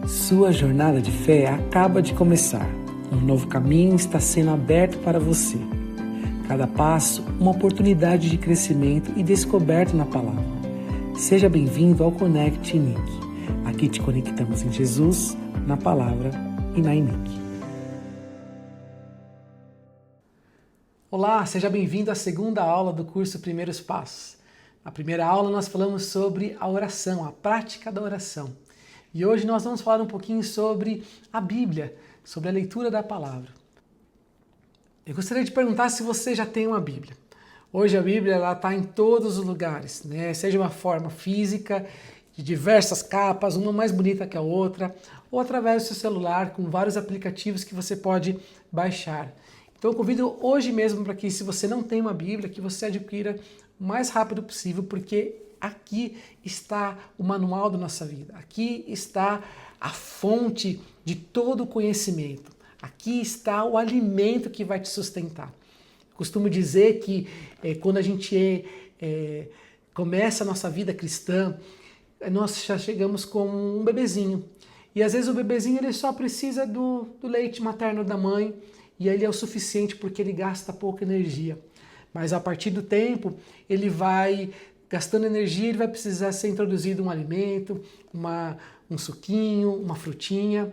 Sua jornada de fé acaba de começar. Um novo caminho está sendo aberto para você. Cada passo, uma oportunidade de crescimento e descoberta na palavra. Seja bem-vindo ao Connect INIC. Aqui te conectamos em Jesus, na palavra e na INIC. Olá, seja bem-vindo à segunda aula do curso Primeiros Passos. Na primeira aula nós falamos sobre a oração, a prática da oração. E hoje nós vamos falar um pouquinho sobre a Bíblia, sobre a leitura da palavra. Eu gostaria de perguntar se você já tem uma Bíblia. Hoje a Bíblia está em todos os lugares, né? Seja uma forma física, de diversas capas, uma mais bonita que a outra, ou através do seu celular, com vários aplicativos que você pode baixar. Então eu convido hoje mesmo para que, se você não tem uma Bíblia, que você adquira o mais rápido possível, porque aqui está o manual da nossa vida, aqui está a fonte de todo o conhecimento, aqui está o alimento que vai te sustentar. Costumo dizer que quando a gente começa a nossa vida cristã, nós já chegamos como um bebezinho. E às vezes o bebezinho ele só precisa do leite materno da mãe, e ele é o suficiente porque ele gasta pouca energia. Mas a partir do tempo, ele vai gastando energia, ele vai precisar ser introduzido um alimento, um suquinho, uma frutinha,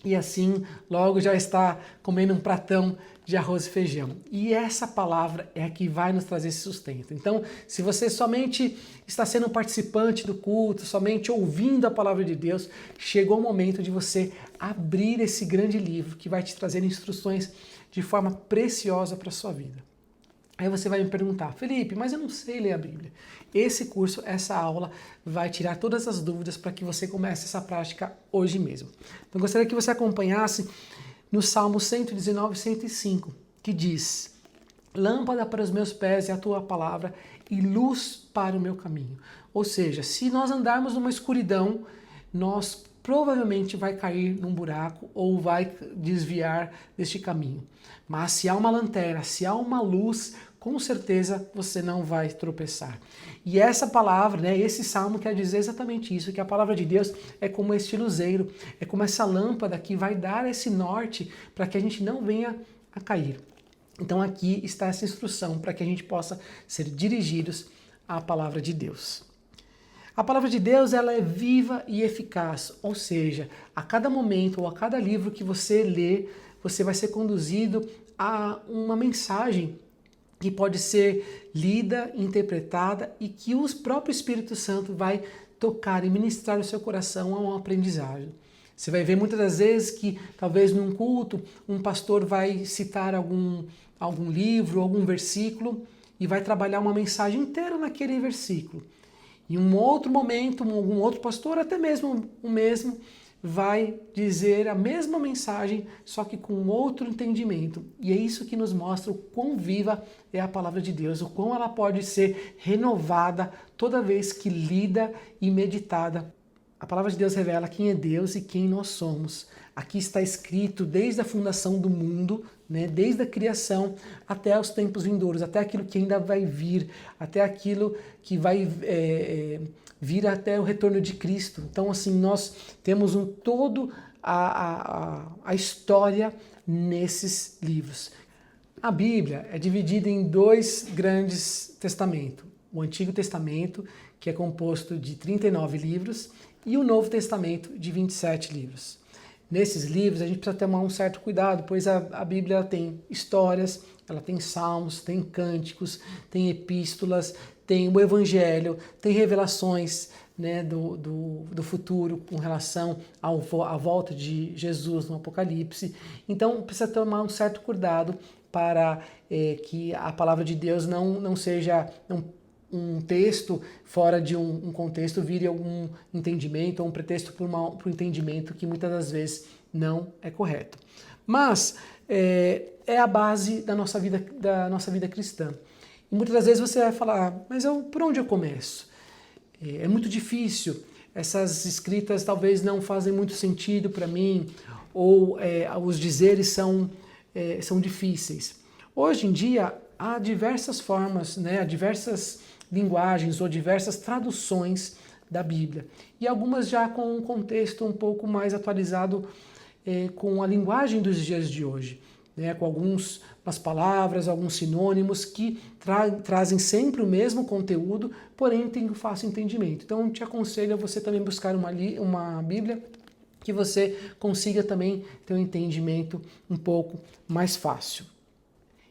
e assim logo já está comendo um pratão de arroz e feijão. E essa palavra é a que vai nos trazer esse sustento. Então, se você somente está sendo um participante do culto, somente ouvindo a palavra de Deus, chegou o momento de você abrir esse grande livro que vai te trazer instruções de forma preciosa para a sua vida. Aí você vai me perguntar, Felipe, mas eu não sei ler a Bíblia. Esse curso, essa aula, vai tirar todas as dúvidas para que você comece essa prática hoje mesmo. Então, eu gostaria que você acompanhasse no Salmo 119, 105, que diz: lâmpada para os meus pés é a tua palavra e luz para o meu caminho. Ou seja, se nós andarmos numa escuridão, nós provavelmente vai cair num buraco ou vai desviar deste caminho. Mas se há uma lanterna, se há uma luz, com certeza você não vai tropeçar. E essa palavra, né, esse salmo quer dizer exatamente isso, que a palavra de Deus é como este luzeiro, é como essa lâmpada que vai dar esse norte para que a gente não venha a cair. Então aqui está essa instrução para que a gente possa ser dirigidos à palavra de Deus. A palavra de Deus, ela é viva e eficaz, ou seja, a cada momento ou a cada livro que você lê, você vai ser conduzido a uma mensagem que pode ser lida, interpretada e que o próprio Espírito Santo vai tocar e ministrar no seu coração a uma aprendizagem. Você vai ver muitas das vezes que talvez num culto um pastor vai citar algum livro, algum versículo e vai trabalhar uma mensagem inteira naquele versículo. Em um outro momento, um outro pastor, até mesmo o mesmo, vai dizer a mesma mensagem, só que com outro entendimento. E é isso que nos mostra o quão viva é a palavra de Deus, o quão ela pode ser renovada toda vez que lida e meditada. A palavra de Deus revela quem é Deus e quem nós somos. Aqui está escrito desde a fundação do mundo, né, desde a criação até os tempos vindouros, até aquilo que ainda vai vir, até aquilo que vai vir até o retorno de Cristo. Então, assim, nós temos todo a história nesses livros. A Bíblia é dividida em dois grandes testamentos. O Antigo Testamento, que é composto de 39 livros, e o Novo Testamento, de 27 livros. Nesses livros a gente precisa tomar um certo cuidado, pois a Bíblia ela tem histórias, ela tem salmos, tem cânticos, tem epístolas, tem o Evangelho, tem revelações, né, do futuro com relação à volta de Jesus no Apocalipse. Então precisa tomar um certo cuidado para que a palavra de Deus não seja um texto fora de um contexto vire algum entendimento ou um pretexto para um entendimento que muitas das vezes não é correto. Mas é a base da nossa vida cristã. E muitas das vezes você vai falar, mas por onde eu começo? É muito difícil, essas escritas talvez não fazem muito sentido para mim, ou os dizeres são difíceis. Hoje em dia há diversas formas, né, há diversas linguagens ou diversas traduções da Bíblia. E algumas já com um contexto um pouco mais atualizado com a linguagem dos dias de hoje, né? Com algumas palavras, alguns sinônimos que trazem sempre o mesmo conteúdo, porém tem um fácil entendimento. Então, eu te aconselho a você também buscar uma Bíblia que você consiga também ter um entendimento um pouco mais fácil.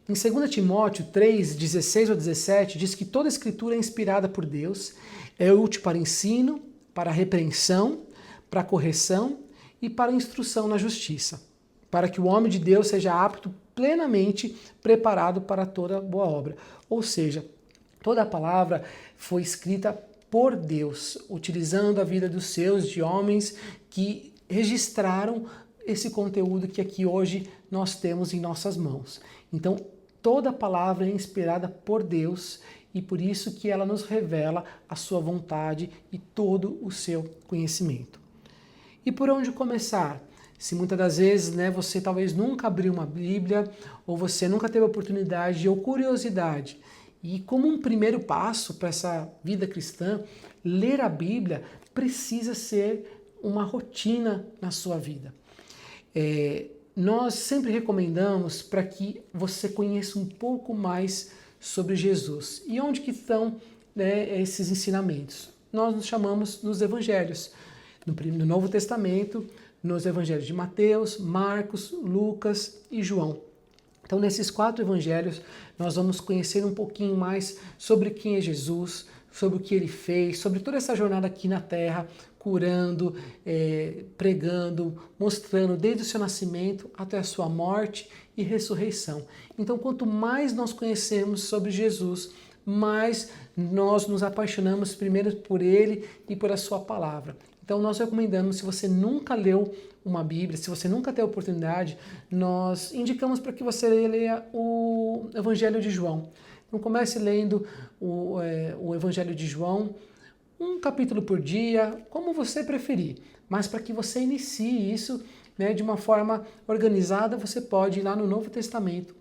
Em 2 Timóteo 3, 16 ou 17, diz que toda escritura é inspirada por Deus, é útil para ensino, para repreensão, para correção e para instrução na justiça, para que o homem de Deus seja apto plenamente preparado para toda boa obra. Ou seja, toda a palavra foi escrita por Deus, utilizando a vida dos seus, de homens que registraram esse conteúdo que aqui hoje nós temos em nossas mãos. Então, toda a palavra é inspirada por Deus e por isso que ela nos revela a sua vontade e todo o seu conhecimento. E por onde começar? Se muitas das vezes, né, você talvez nunca abriu uma Bíblia ou você nunca teve oportunidade ou curiosidade. E como um primeiro passo para essa vida cristã, ler a Bíblia precisa ser uma rotina na sua vida. Nós sempre recomendamos para que você conheça um pouco mais sobre Jesus. E onde que estão, né, esses ensinamentos? Nós nos chamamos nos evangelhos. No Novo Testamento, nos evangelhos de Mateus, Marcos, Lucas e João. Então, nesses 4 evangelhos, nós vamos conhecer um pouquinho mais sobre quem é Jesus, sobre o que ele fez, sobre toda essa jornada aqui na Terra, curando, pregando, mostrando desde o seu nascimento até a sua morte e ressurreição. Então, quanto mais nós conhecemos sobre Jesus, mais nós nos apaixonamos primeiro por ele e por a sua palavra. Então, nós recomendamos, se você nunca leu uma Bíblia, se você nunca teve a oportunidade, nós indicamos para que você leia o Evangelho de João. Então, comece lendo o Evangelho de João, um capítulo por dia, como você preferir. Mas para que você inicie isso, né, de uma forma organizada, você pode ir lá no Novo Testamento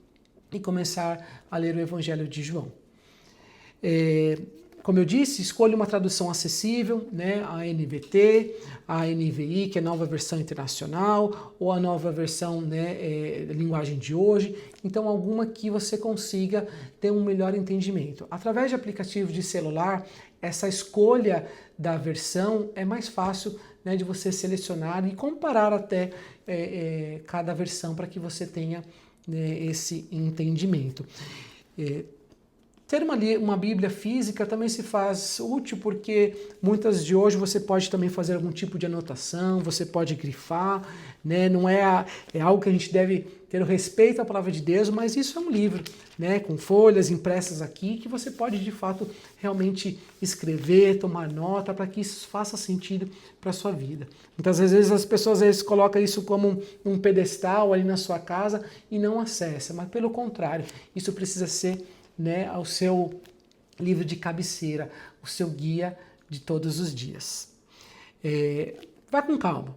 e começar a ler o Evangelho de João. Como eu disse, escolha uma tradução acessível, né? A NVT, a NVI, que é a nova versão internacional, ou a nova versão, né, linguagem de hoje. Então, alguma que você consiga ter um melhor entendimento. Através de aplicativos de celular, essa escolha da versão é mais fácil, né, de você selecionar e comparar até cada versão para que você tenha, né, esse entendimento. Ter uma Bíblia física também se faz útil porque muitas de hoje você pode também fazer algum tipo de anotação, você pode grifar, né? Não é algo que a gente deve ter o respeito à palavra de Deus, mas isso é um livro, né? Com folhas impressas aqui que você pode de fato realmente escrever, tomar nota para que isso faça sentido para a sua vida. Muitas vezes as pessoas colocam isso como um pedestal ali na sua casa e não acessa, mas pelo contrário, isso precisa ser, né, ao seu livro de cabeceira, o seu guia de todos os dias. Vá com calma.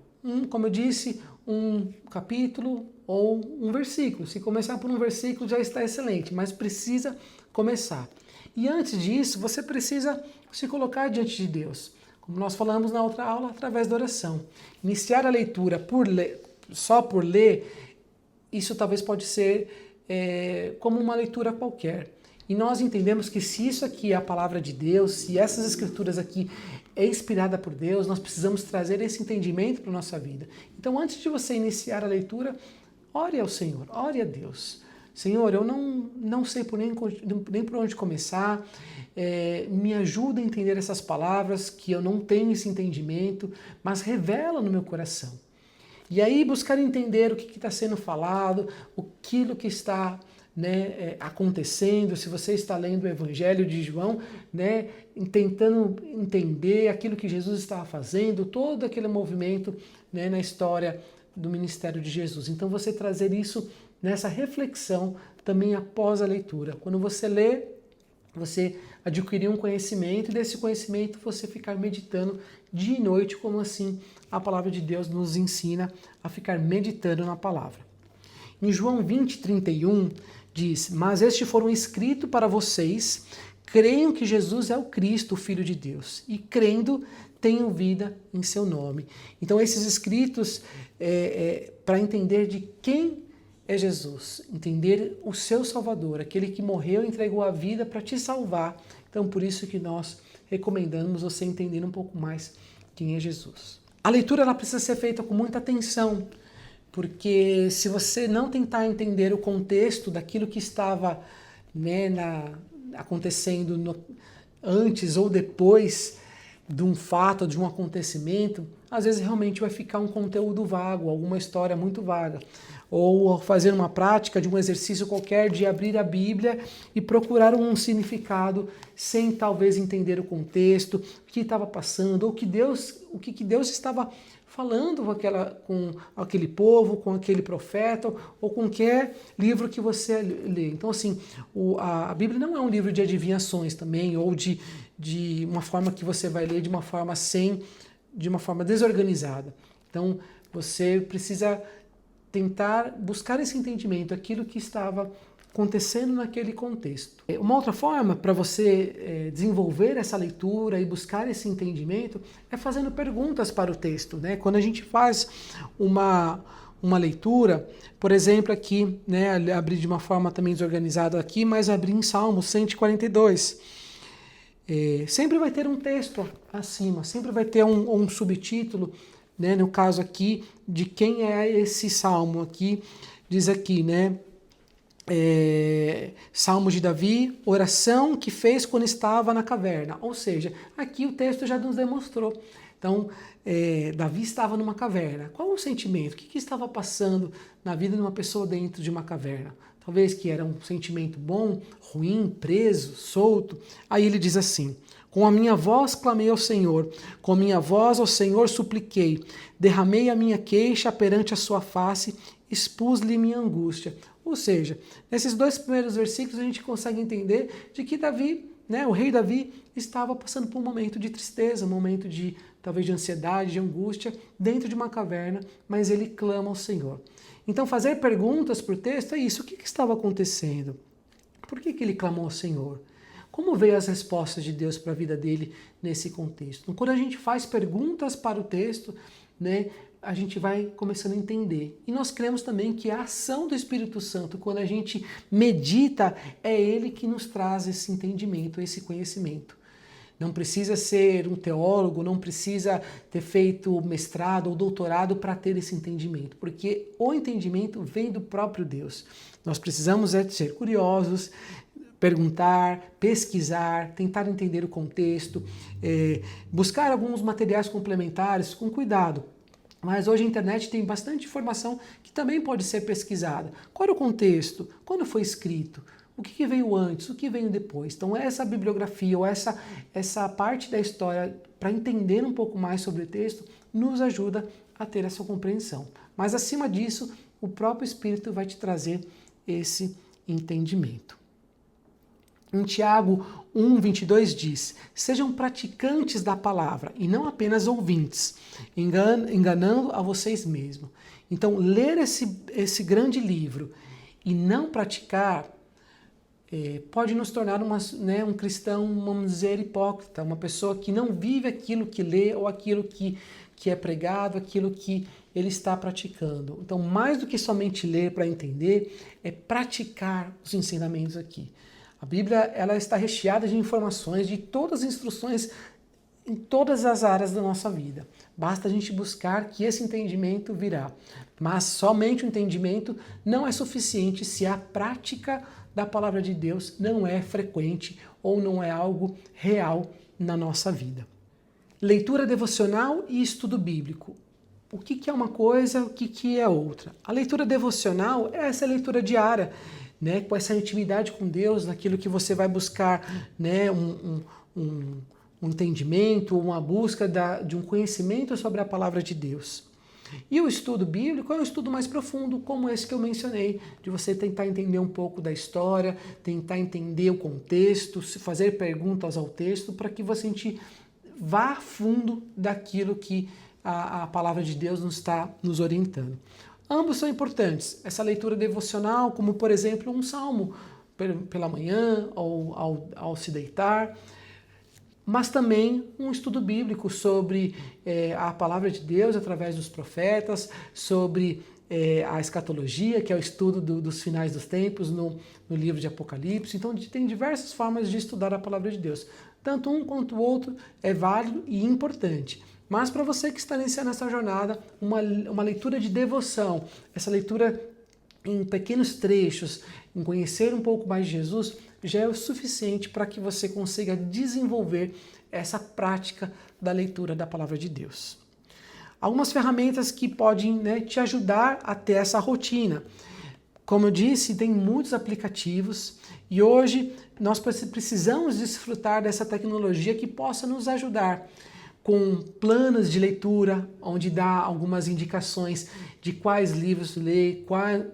Como eu disse, um capítulo ou um versículo. Se começar por um versículo já está excelente, mas precisa começar. E antes disso, você precisa se colocar diante de Deus. Como nós falamos na outra aula, através da oração. Iniciar a leitura só por ler, isso talvez pode ser como uma leitura qualquer. E nós entendemos que se isso aqui é a palavra de Deus, se essas escrituras aqui é inspirada por Deus, nós precisamos trazer esse entendimento para a nossa vida. Então, antes de você iniciar a leitura, ore ao Senhor, ore a Deus. Senhor, eu não sei nem por onde começar, me ajuda a entender essas palavras, que eu não tenho esse entendimento, mas revela no meu coração. E aí buscar entender o que está sendo falado, aquilo que está, né, acontecendo, se você está lendo o Evangelho de João, né, tentando entender aquilo que Jesus estava fazendo, todo aquele movimento, né, na história do ministério de Jesus. Então você trazer isso nessa reflexão também após a leitura. Quando você lê, você adquirir um conhecimento e desse conhecimento você ficar meditando dia e noite, como assim a palavra de Deus nos ensina a ficar meditando na palavra. Em João 20, 31, diz: mas estes foram escritos para vocês, creiam que Jesus é o Cristo, o Filho de Deus, e crendo tenham vida em seu nome. Então esses escritos para entender de quem é Jesus, entender o seu Salvador, aquele que morreu e entregou a vida para te salvar. Então por isso que nós recomendamos você entender um pouco mais quem é Jesus. A leitura ela precisa ser feita com muita atenção, porque se você não tentar entender o contexto daquilo que estava acontecendo antes ou depois de um fato, de um acontecimento, às vezes realmente vai ficar um conteúdo vago, alguma história muito vaga. Ou fazer uma prática de um exercício qualquer de abrir a Bíblia e procurar um significado sem talvez entender o contexto, o que estava passando, ou o que Deus estava falando com aquele povo, com aquele profeta, ou com qualquer livro que você lê. Então, assim, a Bíblia não é um livro de adivinhações também, ou de uma forma que você vai ler de uma forma desorganizada. Então, você precisa tentar buscar esse entendimento, aquilo que estava acontecendo naquele contexto. Uma outra forma para você desenvolver essa leitura e buscar esse entendimento é fazendo perguntas para o texto, né? Quando a gente faz uma leitura, por exemplo, aqui, né, abrir de uma forma também desorganizada aqui, mas abrir em Salmo 142. Sempre vai ter um texto acima, sempre vai ter um subtítulo, né, no caso aqui, de quem é esse salmo aqui, diz aqui, né, Salmo de Davi, oração que fez quando estava na caverna. Ou seja, aqui o texto já nos demonstrou. Então, Davi estava numa caverna. Qual o sentimento? O que estava passando na vida de uma pessoa dentro de uma caverna? Talvez que era um sentimento bom, ruim, preso, solto. Aí ele diz assim: com a minha voz clamei ao Senhor, com a minha voz ao Senhor supliquei, derramei a minha queixa perante a sua face, expus-lhe minha angústia. Ou seja, nesses dois primeiros versículos a gente consegue entender de que Davi, né, o rei Davi, estava passando por um momento de tristeza, um momento de talvez de ansiedade, de angústia, dentro de uma caverna, mas ele clama ao Senhor. Então fazer perguntas para o texto é isso. O que estava acontecendo? Por que ele clamou ao Senhor? Como veio as respostas de Deus para a vida dele nesse contexto? Então, quando a gente faz perguntas para o texto, né, a gente vai começando a entender. E nós cremos também que a ação do Espírito Santo, quando a gente medita, é ele que nos traz esse entendimento, esse conhecimento. Não precisa ser um teólogo, não precisa ter feito mestrado ou doutorado para ter esse entendimento, porque o entendimento vem do próprio Deus. Nós precisamos ser curiosos, perguntar, pesquisar, tentar entender o contexto, buscar alguns materiais complementares com cuidado. Mas hoje a internet tem bastante informação que também pode ser pesquisada. Qual era o contexto? Quando foi escrito? O que veio antes? O que veio depois? Então essa bibliografia ou essa parte da história, para entender um pouco mais sobre o texto, nos ajuda a ter essa compreensão. Mas acima disso, o próprio Espírito vai te trazer esse entendimento. Em Tiago 1:22 diz: sejam praticantes da palavra e não apenas ouvintes, enganando a vocês mesmos. Então, ler esse grande livro e não praticar pode nos tornar um cristão, vamos dizer, hipócrita, uma pessoa que não vive aquilo que lê ou aquilo que é pregado, aquilo que ele está praticando. Então, mais do que somente ler para entender, é praticar os ensinamentos aqui. A Bíblia ela está recheada de informações, de todas as instruções em todas as áreas da nossa vida. Basta a gente buscar que esse entendimento virá. Mas somente o entendimento não é suficiente se a prática da palavra de Deus não é frequente ou não é algo real na nossa vida. Leitura devocional e estudo bíblico. O que é uma coisa, o que é outra? A leitura devocional é essa leitura diária, né, com essa intimidade com Deus, naquilo que você vai buscar, né, um entendimento, uma busca de um conhecimento sobre a palavra de Deus. E o estudo bíblico é um estudo mais profundo, como esse que eu mencionei, de você tentar entender um pouco da história, tentar entender o contexto, fazer perguntas ao texto, para que você vá a fundo daquilo que a palavra de Deus nos está nos orientando. Ambos são importantes. Essa leitura devocional, como por exemplo um salmo, pela manhã ou ao se deitar, mas também um estudo bíblico sobre a palavra de Deus através dos profetas, sobre a escatologia, que é o estudo dos finais dos tempos no livro de Apocalipse. Então tem diversas formas de estudar a palavra de Deus. Tanto um quanto o outro é válido e importante. Mas para você que está iniciando essa jornada, uma leitura de devoção, essa leitura em pequenos trechos, em conhecer um pouco mais de Jesus, já é o suficiente para que você consiga desenvolver essa prática da leitura da palavra de Deus. Algumas ferramentas que podem, né, te ajudar a ter essa rotina. Como eu disse, tem muitos aplicativos e hoje nós precisamos desfrutar dessa tecnologia que possa nos ajudar com planos de leitura, onde dá algumas indicações de quais livros ler,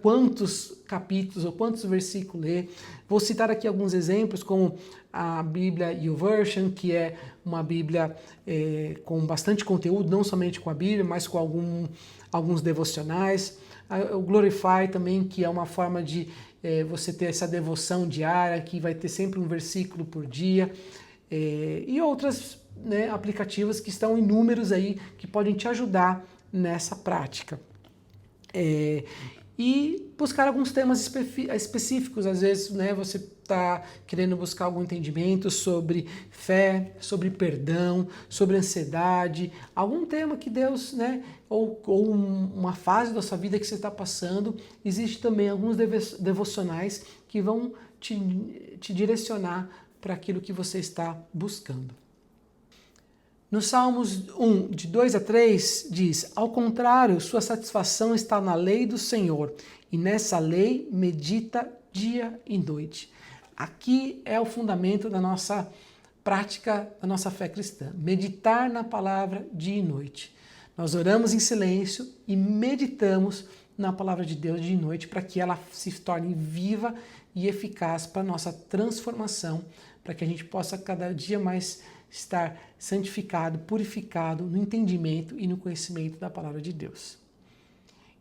quantos capítulos ou quantos versículos ler. Vou citar aqui alguns exemplos, como a Bíblia YouVersion, que é uma Bíblia com bastante conteúdo, não somente com a Bíblia, mas com alguns devocionais. O Glorify também, que é uma forma de você ter essa devoção diária, que vai ter sempre um versículo por dia, e outras, né, aplicativos que estão inúmeros aí, que podem te ajudar nessa prática. E buscar alguns temas específicos, às vezes, né, você está querendo buscar algum entendimento sobre fé, sobre perdão, sobre ansiedade, algum tema que Deus, né, ou uma fase da sua vida que você está passando. Existe também alguns devocionais que vão te direcionar para aquilo que você está buscando. No Salmos 1, de 2 a 3, diz: ao contrário, sua satisfação está na lei do Senhor, e nessa lei medita dia e noite. Aqui é o fundamento da nossa prática, da nossa fé cristã. Meditar na palavra dia e noite. Nós oramos em silêncio e meditamos na palavra de Deus dia e noite para que ela se torne viva e eficaz para a nossa transformação, para que a gente possa cada dia mais estar santificado, purificado no entendimento e no conhecimento da palavra de Deus.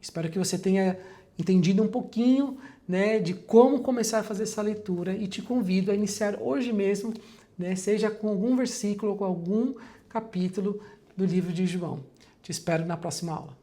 Espero que você tenha entendido um pouquinho, né, de como começar a fazer essa leitura, e te convido a iniciar hoje mesmo, né, seja com algum versículo ou com algum capítulo do livro de João. Te espero na próxima aula.